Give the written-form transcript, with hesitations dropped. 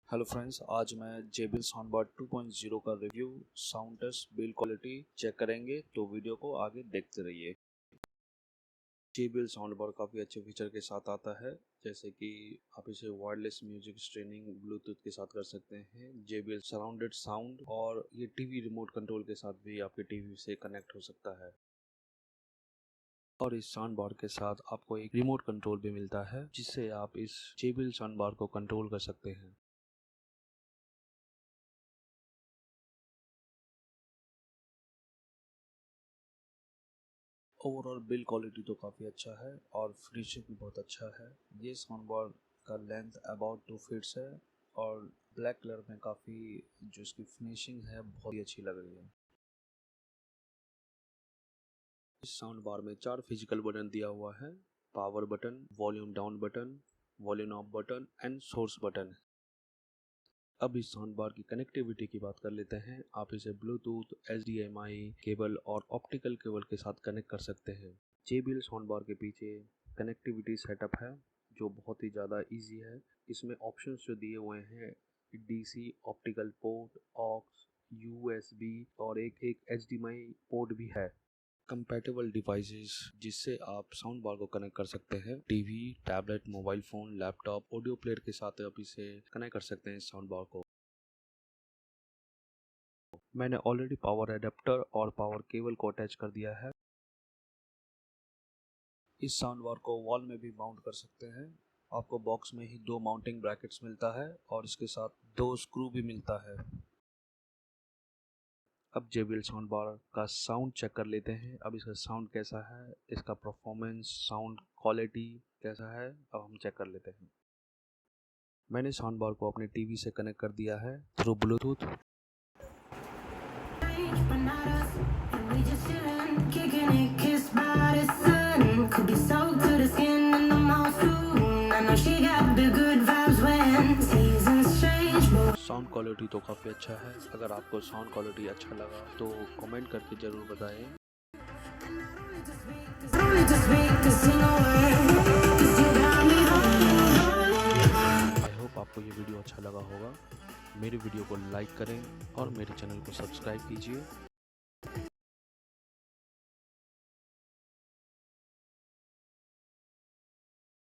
Hello friends, आज मैं JBL soundbar 2.0 का review, sound test, build quality check करेंगे, तो वीडियो को आगे देखते रहिए। JBL साउंडबार काफ़ी अच्छे फीचर के साथ आता है, जैसे कि आप इसे वायरलेस म्यूजिक स्ट्रीमिंग ब्लूटूथ के साथ कर सकते हैं, JBL सराउंडेड साउंड, और ये टीवी रिमोट कंट्रोल के साथ भी आपके टीवी से कनेक्ट हो सकता है। और इस साउंड बार के साथ आपको एक रिमोट कंट्रोल भी मिलता है, जिससे आप इस JBL साउंड बार को कंट्रोल कर सकते हैं। ओवरऑल बिल्ड क्वालिटी तो काफ़ी अच्छा है और फिनिशिंग भी बहुत अच्छा है। ये साउंड बार का लेंथ अबाउट 2 फीट्स है और ब्लैक कलर में काफ़ी जो इसकी फिनिशिंग है बहुत ही अच्छी लग रही है। इस साउंड बार में 4 फिजिकल बटन दिया हुआ है: power button, volume down button, volume up button and source button. अब इस साउंड बार की कनेक्टिविटी की बात कर लेते हैं। आप इसे ब्लूटूथ, HDMI केबल और ऑप्टिकल केबल के साथ कनेक्ट कर सकते हैं। JBL साउंड बार के पीछे कनेक्टिविटी सेटअप है जो बहुत ही ज़्यादा इजी है। इसमें ऑप्शंस जो दिए हुए हैं DC optical port, aux, USB और एक HDMI पोर्ट भी है। कंपैटिबल डिवाइसेस जिससे आप साउंड बार को कनेक्ट कर सकते हैं: TV, tablet, mobile phone, laptop, audio player के साथ आप इसे कनेक्ट कर सकते हैं इस साउंड बार को। मैंने ऑलरेडी पावर एडेप्टर और पावर केबल को अटैच कर दिया है। इस साउंड बार को वॉल में भी माउंट कर सकते हैं। आपको बॉक्स में ही 2 माउंटिंग ब्रैकेट्स मिलता है और इसके साथ 2 स्क्रू भी मिलता है। अब JBL साउंड बार का साउंड चेक कर लेते हैं। अब इसका साउंड कैसा है, इसका परफॉर्मेंस, साउंड क्वालिटी कैसा है, अब हम चेक कर लेते हैं। मैंने साउंड बार को अपने टीवी से कनेक्ट कर दिया है थ्रू ब्लूटूथ। साउंड क्वालिटी तो काफ़ी अच्छा है। अगर आपको साउंड क्वालिटी अच्छा लगा तो कमेंट करके ज़रूर बताएं। आई होप आपको ये वीडियो अच्छा लगा होगा। मेरे वीडियो को लाइक करें और मेरे चैनल को सब्सक्राइब कीजिए।